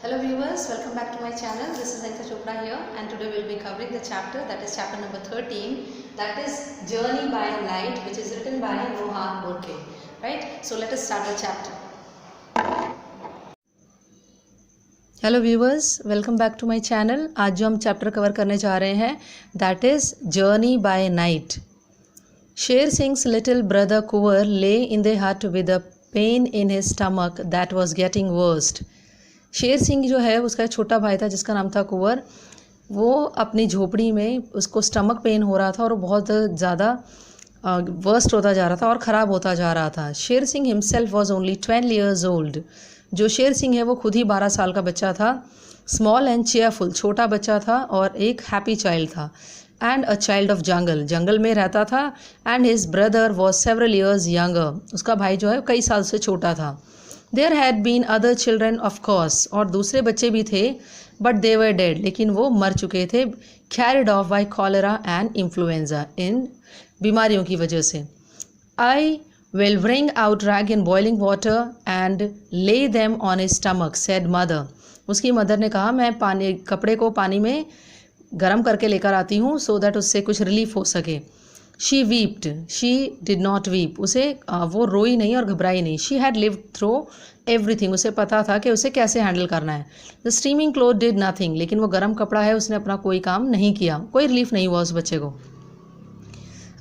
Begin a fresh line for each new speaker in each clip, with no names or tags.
Hello viewers, welcome back to my channel. This is Anka Chopra here, and today we will be covering the chapter that is chapter number 13, that is Journey by Night, which is written by Noah Borke. Right? So let us start the chapter. Hello viewers, welcome back to my channel. आज जो हम chapter cover करने जा रहे हैं that is journey by night. Sher Singh's little brother Kunwar lay in the hut with a pain in his stomach that was getting worst. Sher Singh जो है उसका छोटा भाई था जिसका नाम था कुंवर। वो अपनी झोपड़ी में उसको स्टमक पेन हो रहा था और बहुत ज़्यादा वर्स्ट होता जा रहा था और ख़राब होता जा रहा था। Sher Singh himself was only 12 years old. जो शेर सिंह है वो खुद ही 12 साल का बच्चा था। स्मॉल एंड चेयरफुल, छोटा बच्चा था और एक हैप्पी चाइल्ड था। And a child of jungle, जंगल में रहता था। And his brother was several years younger, उसका भाई जो है कई साल से छोटा था। There had been other children of course, और दूसरे बच्चे भी थे, बट दे वर डेड, लेकिन वो मर चुके थे। Carried off by cholera and influenza, इन बीमारियों की वजह से। I will wring out rag in boiling water and lay them on his stomach, said mother. उसकी मदर ने कहा मैं कपड़े को पानी में गर्म करके लेकर आती हूँ so that उससे कुछ रिलीफ हो सके। She wept, she did not weep. वो रोई नहीं और घबराई नहीं। She had lived through everything. उसे पता था कि उसे कैसे हैंडल करना है। The steaming cloth did nothing. लेकिन वो गर्म कपड़ा है, उसने अपना कोई काम नहीं किया, कोई रिलीफ नहीं हुआ उस बच्चे को।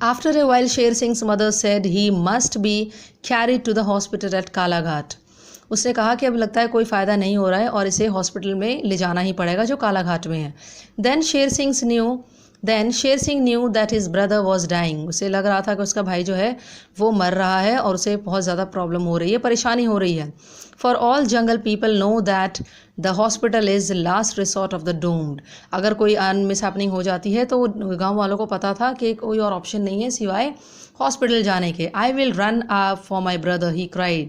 After a while, Sher Singh's mother said he must be carried to the hospital at Kalaghat. उसने कहा कि अब लगता है कोई फ़ायदा नहीं हो रहा है और इसे हॉस्पिटल में ले जाना ही पड़ेगा जो कालाघाट में है। Then Sher Singh knew that his brother was dying. उसे लग रहा था कि उसका भाई जो है वो मर रहा है और उसे बहुत ज़्यादा प्रॉब्लम हो रही है, परेशानी हो रही है। For all jungle people know that the hospital is last resort of the doomed. अगर कोई मिसहैपनिंग हो जाती है तो गांव वालों को पता था कि कोई और ऑप्शन नहीं है सिवाय हॉस्पिटल जाने के। I will run for my brother, he cried.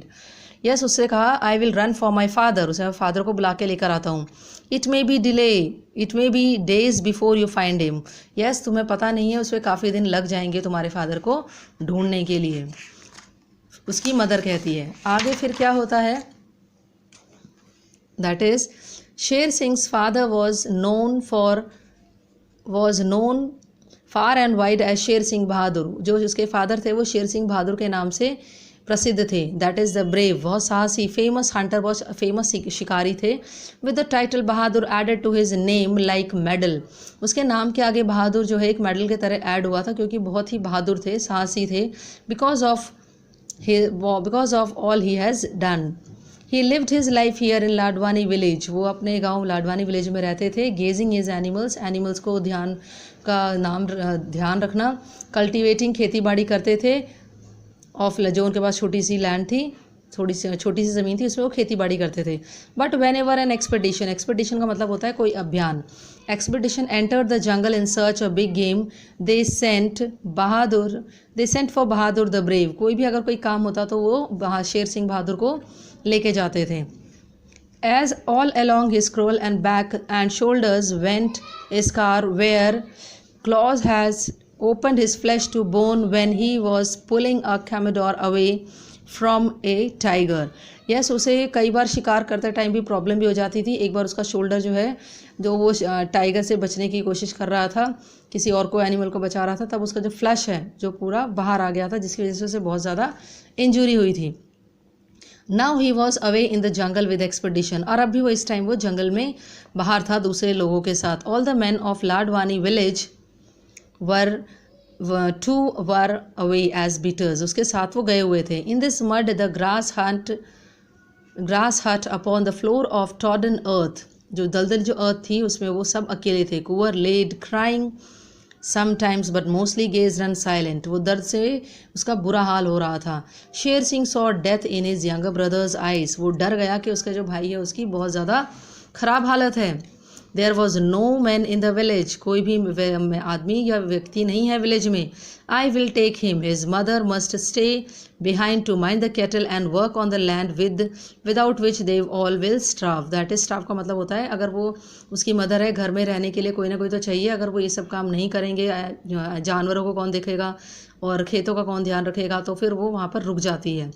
Yes, उससे कहा I will run for my father. उसे फादर को बुला के लेकर आता हूँ। It may be delay, it may be days before you find him. Yes, तुम्हें पता नहीं है, उसमें काफ़ी दिन लग जाएंगे तुम्हारे फादर को ढूंढने के लिए, उसकी मदर कहती है। आगे फिर क्या होता है? That is, Sher Singh's father was known far and wide as Sher Singh Bahadur. जो उसके फादर थे वो शेर सिंह बहादुर के नाम से प्रसिद्ध थे। दैट इज़ द ब्रेव, बहुत साहसी, फेमस हंटर, बहुत फेमस शिकारी थे। With the title Bahadur added to his name like medal. उसके नाम के आगे बहादुर जो है एक मेडल की तरह ऐड हुआ था क्योंकि बहुत ही बहादुर थे, साहसी थे। Because of all he has done. He lived his life here in Ladwani village. वो अपने गांव लाडवानी विलेज में रहते थे। गेजिंग हिज एनिमल्स को ध्यान रखना। कल्टिवेटिंग, खेती बाड़ी करते थे। जो उनके पास छोटी सी लैंड थी, छोटी सी ज़मीन थी, उसमें वो खेती बाड़ी करते थे। But whenever an expedition का मतलब होता है कोई अभियान। Expedition entered the jungle in search of big game, they sent for Bahadur the brave. कोई भी अगर कोई काम होता तो वो शेर सिंह बहादुर को लेके जाते थे। As all along his scroll and back and shoulders went a scar where claws has opened his flesh to bone when he was pulling a camodor away from a tiger. Yes, उसे कई बार शिकार करते time भी problem भी हो जाती थी। एक बार उसका शोल्डर जो है, जो वो टाइगर से बचने की कोशिश कर रहा था, किसी और को एनिमल को बचा रहा था, तब उसका जो फ्लैश है जो पूरा बाहर आ गया था, जिसकी वजह से उसे बहुत ज़्यादा इंजरी हुई थी। Now he was away in the jungle with expedition. और अभी वो इस टाइम वो जंगल में बाहर था दूसरे लोगों के साथ। All the men of Ladwani village were away as beaters. उसके साथ वो गए हुए थे। In this mud the grass hut upon the floor of trodden earth. जो दलदल जो अर्थ थी उसमें वो सब अकेले थे। कुंवर laid crying sometimes but mostly gazed and silent. वो दर्द से उसका बुरा हाल हो रहा था। Sher Singh saw death in his younger brother's eyes. वो डर गया कि उसका जो भाई है उसकी बहुत ज़्यादा ख़राब हालत है। There was no man in the village. कोई भी आदमी या व्यक्ति नहीं है विलेज में। I will take him. His mother must stay behind to mind the cattle and work on the land without which they all will starve. That is, starve का मतलब होता है अगर वो उसकी मदर है, घर में रहने के लिए कोई ना कोई तो चाहिए। अगर वो ये सब काम नहीं करेंगे, जानवरों को कौन देखेगा और खेतों का कौन ध्यान रखेगा, तो फिर वो वहाँ पर रुक जाती है।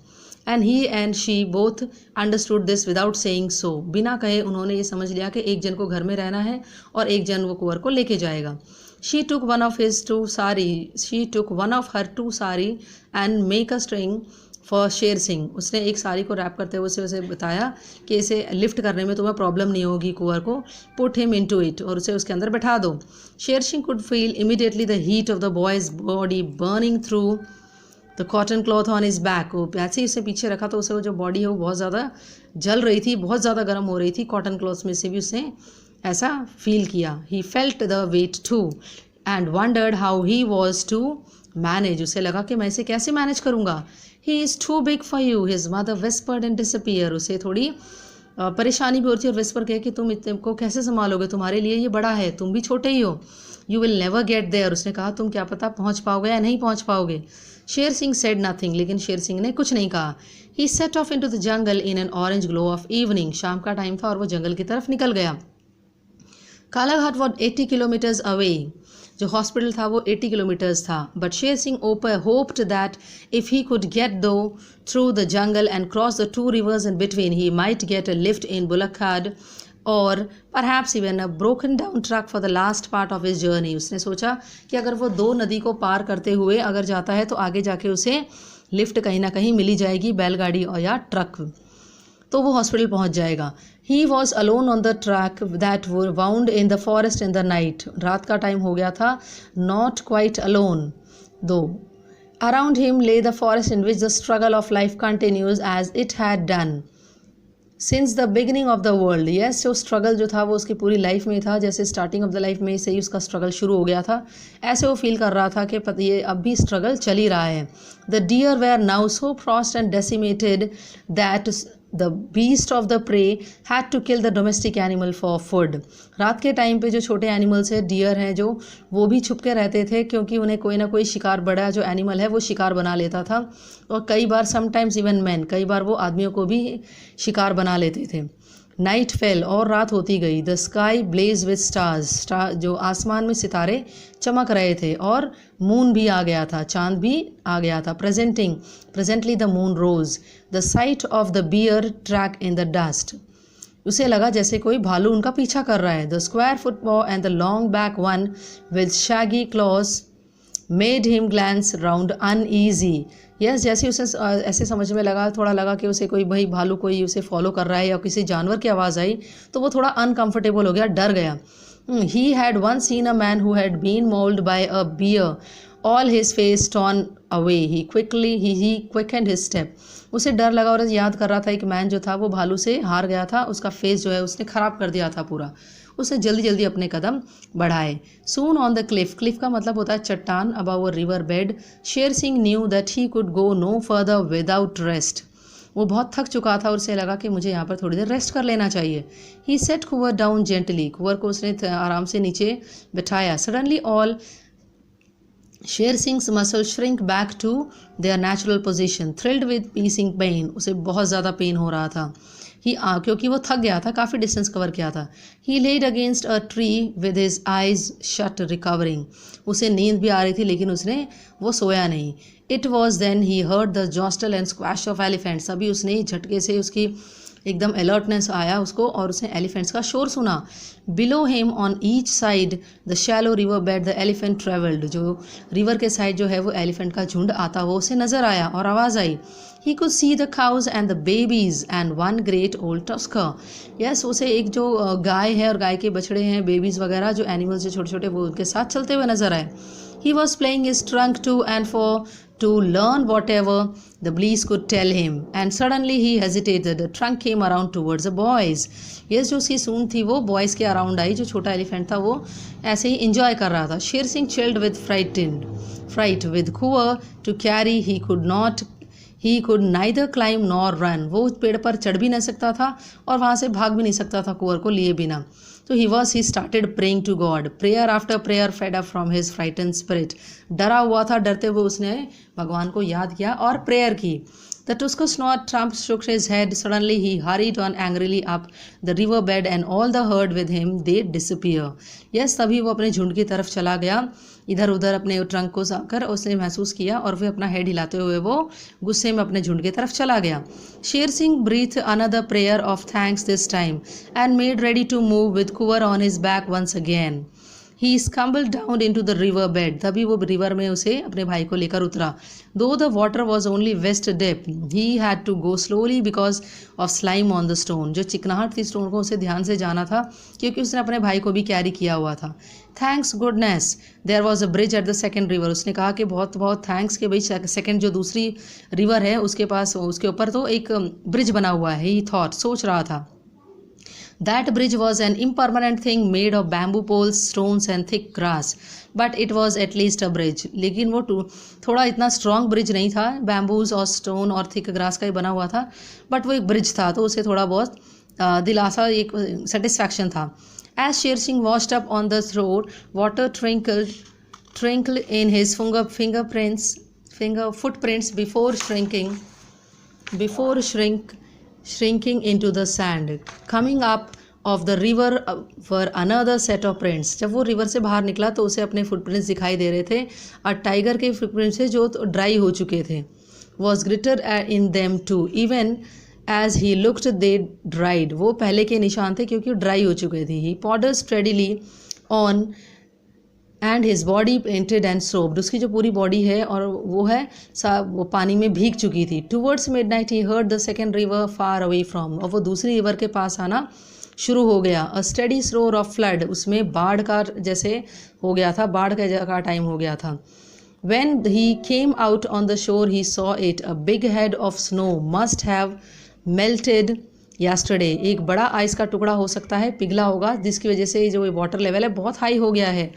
And he and she both understood this without saying so. बिना कहे उन्होंने ये समझ लिया कि एक जन को घर में रहना है और एक जन वो कुंवर को लेके जाएगा। She took one of her two sari and make a string for Sher Singh. उसने एक साड़ी को रैप करते हुए उसे बताया कि इसे लिफ्ट करने में तुम्हें प्रॉब्लम नहीं होगी कुंवर को। पुट हिम इनटू इट, और उसे उसके अंदर बैठा दो। Sher Singh could feel immediately the heat of the boys body burning through the cotton cloth on his back. वो ऐसे ही उसे पीछे रखा तो उसे वो जो बॉडी है वो बहुत ज़्यादा जल रही थी, बहुत ज़्यादा गर्म हो रही थी। कॉटन क्लॉथ में से भी उसने ऐसा फील किया। He felt the weight too and wondered how he was to manage. उसे लगा कि मैं इसे कैसे मैनेज करूँगा। He is too big for you, his mother whispered and disappear. उसे थोड़ी परेशानी भी होती है और विस्पर कहे कि तुम इतने को कैसे संभालोगे, तुम्हारे लिए ये बड़ा है, तुम भी छोटे ही हो। You will never get there. उसने कहा तुम क्या पता पहुँच पाओगे या नहीं पहुँच पाओगे। शेर सिंह सेड नथिंग, लेकिन शेर सिंह ने कुछ नहीं कहा। He set off into the jungle in an orange glow of evening. शाम का टाइम था और वो जंगल की तरफ निकल गया। Kalaghat was 80 kilometres away. जो हॉस्पिटल था वो 80 किलोमीटर्स था। But Sher Singh hoped that if he could get to through the jungle and cross the two rivers in between he might get a lift in Bulakkhad or perhaps even a broken down truck for the last part of his journey. उसने सोचा कि अगर वो दो नदी को पार करते हुए अगर जाता है तो आगे जाके उसे लिफ्ट कहीं ना कहीं मिली जाएगी, बैलगाड़ी और या ट्रक, तो वो हॉस्पिटल पहुंच जाएगा। He was alone on the track that wound in the forest in the night. रात का टाइम हो गया था। Not quite alone though. Around him lay the forest in which the struggle of life continues as it had done since the beginning of the world. Yes, जो struggle जो था वो उसकी पूरी लाइफ में था, जैसे स्टार्टिंग ऑफ द लाइफ में से ही उसका स्ट्रगल शुरू हो गया था। ऐसे वो फील कर रहा था कि ये अब भी स्ट्रगल चल ही रहा है। The deer were now so frost and decimated that the beast of the prey had to kill the domestic animal for food. रात के टाइम पे जो छोटे एनिमल्स है, डियर हैं जो, वो भी छुप के रहते थे क्योंकि उन्हें कोई ना कोई शिकार, बड़ा जो एनिमल है वो शिकार बना लेता था। और कई बार समटाइम्स इवन मैन, कई बार वो आदमियों को भी शिकार बना लेते थे। नाइट फेल, और रात होती गई। The sky blaze with stars, जो आसमान में सितारे चमक रहे थे, और मून भी आ गया था, चांद भी आ गया था। Presently the moon rose. The sight of the bear track in the dust. उसे लगा जैसे कोई भालू उनका पीछा कर रहा है। The square foot paw and the long back one with shaggy claws made him glance round uneasy. Yes, जैसे उसे ऐसे समझ में लगा, थोड़ा लगा कि उसे कोई भाई भालू कोई उसे फॉलो कर रहा है या किसी जानवर की आवाज़ आई तो वो थोड़ा अनकंफर्टेबल हो गया, डर गया। He had once seen a man who had been mauled by a bear, all his face torn away. He quickened his step. उसे डर लगा और याद कर रहा था एक मैन जो था वो भालू से हार गया था, उसका फेस जो है उसने ख़राब कर दिया था पूरा। उसने जल्दी जल्दी अपने कदम बढ़ाए। सून ऑन द क्लिफ, क्लिफ का मतलब होता है चट्टान, about a river bed. Sher Singh knew that he could go no further without rest. वो बहुत थक चुका था और उसे लगा कि मुझे यहाँ पर थोड़ी देर रेस्ट कर लेना चाहिए। He set Kunwar down gently, Kunwar को उसने आराम से नीचे बिठाया। Suddenly all Sher Singh's muscle shrink back to their natural position, thrilled with piercing pain. उसे बहुत ज़्यादा पेन हो रहा था। क्योंकि वो थक गया था, काफ़ी डिस्टेंस कवर किया था। He led against a tree with his eyes shut recovering. उसे नींद भी आ रही थी लेकिन वो सोया नहीं। It was then he heard the jostle and squash of elephants. अभी उसने झटके से उसकी एकदम अलर्टनेस आया उसको और उसने एलिफेंट्स का शोर सुना। Below him on each side the shallow river bed the elephant travelled. जो रिवर के साइड जो है वो एलिफेंट का झुंड आता हुआ उसे नज़र आया और आवाज़ आई। He could see the cows and the babies and one great old tusker. Yes, उसे एक जो गाय है और गाय के बछड़े हैं, बेबीज़ वगैरह जो एनिमल्स जो छोटे छोटे वो उनके साथ चलते हुए नजर आए। He was playing his trunk to and for to learn whatever the breeze could tell him, and suddenly he hesitated. The trunk came around towards the boys. Yes, जो उसकी सूंड थी वो बॉयज़ के अराउंड आई। जो छोटा elephant था वो ऐसे ही इंजॉय कर रहा था। Sher Singh chilled with fright with Kuwa to carry. He could neither climb nor run. वो पेड़ पर चढ़ भी नहीं सकता था और वहाँ से भाग भी नहीं सकता था कुंवर को लिए बिना। तो he started praying to God. Prayer after prayer fed up from his frightened spirit. डरा हुआ था, डरते हुए उसने भगवान को याद किया और प्रेयर की। The Tuscasnoot Trump shook his head. Suddenly he hurried on angrily up the river bed and all the herd with him they disappear. Yes, तभी वो अपने झुंड की तरफ चला गया, इधर उधर अपने ट्रंक को जाकर उसने महसूस किया और फिर अपना हेड हिलाते हुए वो गुस्से में अपने झुंड की तरफ चला गया. Sher Singh breathed another prayer of thanks this time and made ready to move with Kuwar on his back once again. He scrambled down into the river bed. तभी वो रिवर में उसे अपने भाई को लेकर उतरा. Though the water was only waist deep, he had to go slowly because of slime on the stone. जो चिकनाहट थी स्टोन को उसे ध्यान से जाना था क्योंकि उसने अपने भाई को भी कैरी किया हुआ था. Thanks goodness there was a bridge at the second river. उसने कहा कि बहुत बहुत थैंक्स कि भाई सेकंड जो दूसरी रिवर है उसके पास उसके ऊपर तो एक ब्रिज बना हुआ है. He thought, सोच रहा था. That bridge was an impermanent thing made of bamboo poles, stones and thick grass. But it was at least a bridge. लेकिन वो थोड़ा इतना स्ट्रॉन्ग ब्रिज नहीं था, बैम्बूज और स्टोन और थिक ग्रास का ही बना हुआ था, बट वो एक ब्रिज था तो उसे थोड़ा बहुत दिलासा, एक सेटिस्फैक्शन था. As Sher Singh washed up on the shore, water twinkled in his footprints before shrinking into the sand. Coming up of the river were another set of prints. जब वो रिवर से बाहर निकला तो उसे अपने फुटप्रिंट्स दिखाई दे रहे थे और टाइगर के फुटप्रिंट्स थे जो ड्राई हो चुके थे. Was glitter in them too. Even as he looked they dried. वो पहले के निशान थे क्योंकि ड्राई हो चुके थे. He pondered steadily on and his body painted and soaked. उसकी जो पूरी बॉडी है और वो है वो पानी में भीग चुकी थी. Towards midnight he heard the second river far away from. और वो दूसरी रिवर के पास आना शुरू हो गया. A steady roar of flood. उसमें बाढ़ का जैसे हो गया था, बाढ़ का टाइम हो गया था. When he came out on the shore he saw it. A big head of snow must have melted yesterday. एक बड़ा आइस का टुकड़ा हो सकता है पिघला होगा जिसकी वजह से जो वाटर लेवल है बहुत हाई हो गया है.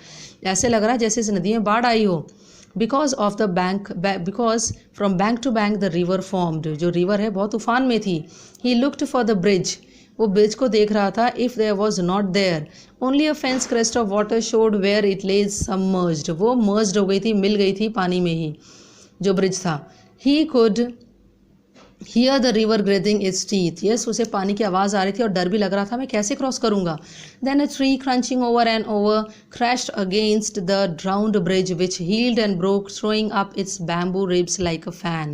ऐसे लग रहा है जैसे इस नदी में बाढ़ आई हो. because from bank to bank the river formed. जो रिवर है बहुत तूफान में थी. he looked for the bridge. वो ब्रिज को देख रहा था. if there was not there only a fence crest of water showed where it lay submerged. वो merged हो गई थी, मिल गई थी पानी में ही जो ब्रिज था. he could hear the river grating its teeth. yes, उसे पानी की आवाज़ आ रही थी और डर भी लग रहा था मैं कैसे क्रॉस करूँगा. then a tree crunching over and over crashed against the drowned bridge which heeled and broke throwing up its bamboo ribs like a fan.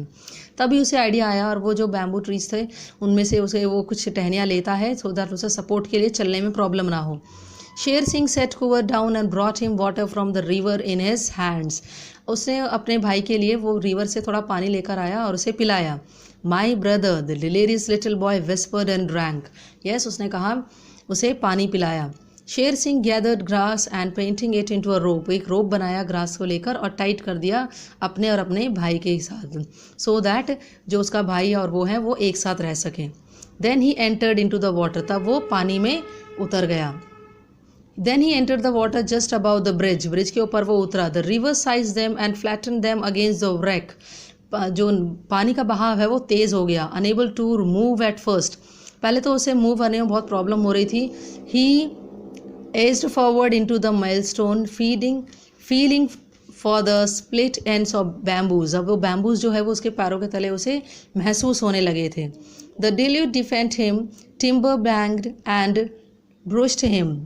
तभी उसे आइडिया आया और वो जो बैम्बू ट्रीज थे उनमें से उसे वो कुछ टहनियाँ लेता है सो दैट उसे सपोर्ट के लिए चलने में प्रॉब्लम ना हो. Sher Singh sat Kuvar down and brought him water from the river in his hands. उसने अपने भाई के लिए वो रिवर से थोड़ा पानी लेकर आया और उसे पिलाया. My brother the delirious little boy whispered and drank. Yes, उसने कहा उसे पानी पिलाया. Sher Singh gathered grass and painting it into a rope. एक रोप बनाया ग्रास को लेकर और टाइट कर दिया अपने और अपने भाई के साथ सो दैट जो उसका भाई और वो है वो एक साथ रह सकें. Then he entered into the water. तब वो पानी में उतर गया. Then he entered the water just about the bridge. Bridge के ऊपर वो उतरा. The river seized them and flatten them against the wreck. जो पानी का बहाव है वो तेज़ हो गया. Unable to move at first. पहले तो उसे मूव करने में बहुत प्रॉब्लम हो रही थी. He edged forward into the milestone feeling for the split ends of bamboos. अब वो बैम्बूज जो है वो उसके पैरों के तले उसे महसूस होने लगे थे. The deluge defend him timber banged and brushed him.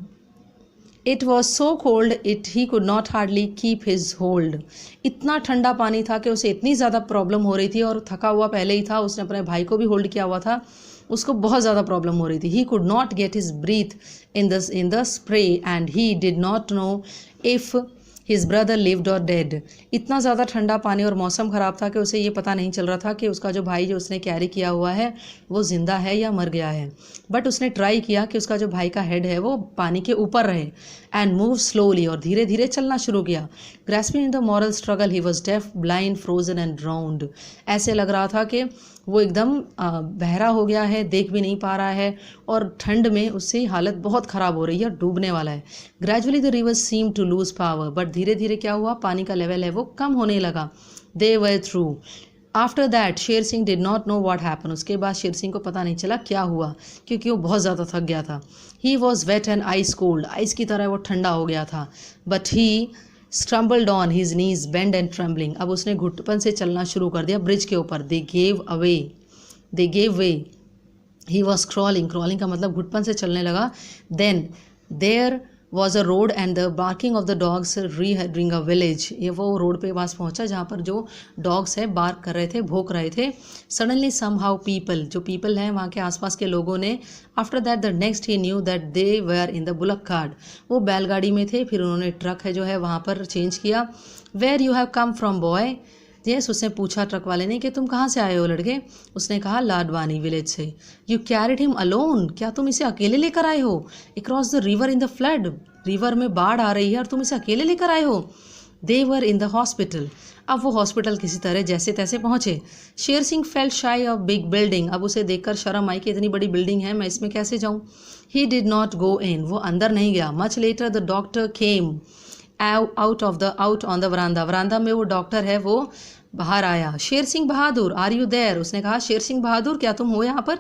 It was so cold it he could not hardly keep his hold. इतना ठंडा पानी था कि उसे इतनी ज़्यादा प्रॉब्लम हो रही थी और थका हुआ पहले ही था. उसने अपने भाई को भी होल्ड किया हुआ था, उसको बहुत ज़्यादा प्रॉब्लम हो रही थी. He could not get his breath in the spray and he did not know if his brother lived और डेड. इतना ज़्यादा ठंडा पानी और मौसम ख़राब था कि उसे ये पता नहीं चल रहा था कि उसका जो भाई जो उसने कैरी किया हुआ है वो ज़िंदा है या मर गया है. बट उसने ट्राई किया कि उसका जो भाई का हेड है वो पानी के ऊपर रहे एंड मूव स्लोली. और धीरे धीरे चलना शुरू किया. Grasping in the moral struggle he was def blind frozen and drowned. ऐसे लग रहा था कि वो एकदम बहरा हो गया है, देख भी नहीं पा रहा है और ठंड में उससे हालत बहुत ख़राब हो रही है, डूबने वाला है. Gradually the river seem to lose power. But धीरे धीरे क्या हुआ, पानी का लेवल है वो कम होने लगा. दे वर through. After that Sher Singh did not know what happen. उसके बाद शेर सिंह को पता नहीं चला क्या हुआ क्योंकि वो बहुत ज़्यादा थक गया था. He was wet and ice cold. Ice की तरह वो ठंडा हो गया था. But he stumbled on his knees bend and trembling, अब उसने घुटपन से चलना शुरू कर दिया ब्रिज के ऊपर। They gave way, he was crawling, crawling का मतलब घुटपन से चलने लगा। Then there was a road and the barking of the dogs rehearing a village, ये वो रोड पे पास पहुंचा जहाँ पर जो डॉग्स है बार्क कर रहे थे, भौंक रहे थे। सडनली सम हाउ पीपल, जो पीपल हैं वहाँ के आसपास के लोगों ने, after that the next he knew that they were in the bullock cart, वो बैलगाड़ी में थे, फिर उन्होंने ट्रक है जो है वहाँ पर चेंज किया। Where you have come from boy, yes, उसने पूछा ट्रक वाले ने कि तुम कहाँ से आए हो लड़के। उसने कहा लाडवानी विलेज से। यू कैरिड हिम अलोन, क्या तुम इसे अकेले लेकर आए हो। Across the river in the flood, river में बाढ़ आ रही है और तुम इसे अकेले लेकर आए हो। दे वर इन द हॉस्पिटल, अब वो हॉस्पिटल किसी तरह जैसे तैसे पहुंचे। शेर सिंह फेल्ट शाई ऑफ बिग बिल्डिंग, अब उसे देखकर शर्म आई कि इतनी बड़ी बिल्डिंग है, मैं इसमें कैसे जाऊं। ही डिड नॉट गो इन, वो अंदर नहीं गया। Much later the doctor came out on the veranda, veranda में वो डॉक्टर है वो बाहर आया। Sher Singh Bahadur are you there, उसने कहा शेर सिंह बहादुर क्या तुम हो यहाँ पर।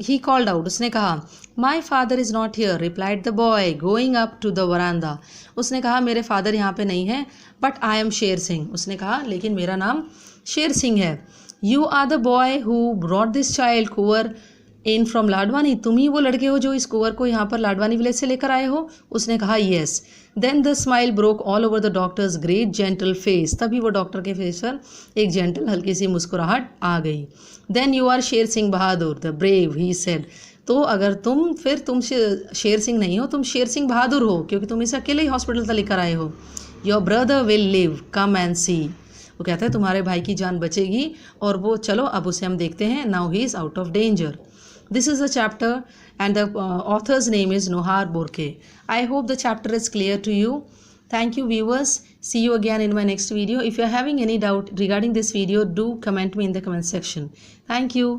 ही कॉल्ड आउट, उसने कहा my father is not here, replied the boy going up to the veranda. उसने कहा मेरे फादर यहाँ पे नहीं है, but I am Sher Singh, उसने कहा लेकिन मेरा नाम शेर सिंह है। You are the boy who brought this child Kunwar in from Ladwani, तुम ही वो लड़के हो जो इस कुंवर को यहाँ पर लाडवानी विलेज से लेकर आए हो। उसने कहा yes. Then the smile broke all over the doctor's great gentle face, तभी वो डॉक्टर के फेस पर एक जेंटल हल्की सी मुस्कुराहट आ गई। देन यू आर शेर सिंह बहादुर द ब्रेव, ही सेड, तो अगर तुम शेर सिंह नहीं हो, तुम शेर सिंह बहादुर हो, क्योंकि तुम इसे अकेले ही हॉस्पिटल तक लेकर आए हो। Your brother will live, come and see, वो कहता है तुम्हारे भाई की जान बचेगी, और वो चलो अब उसे हम देखते हैं। Now he is out of danger. This is the chapter and the author's name is Nohar Borke. I hope the chapter is clear to you. Thank you viewers. See you again in my next video. If you are having any doubt regarding this video, do comment me in the comment section. Thank you.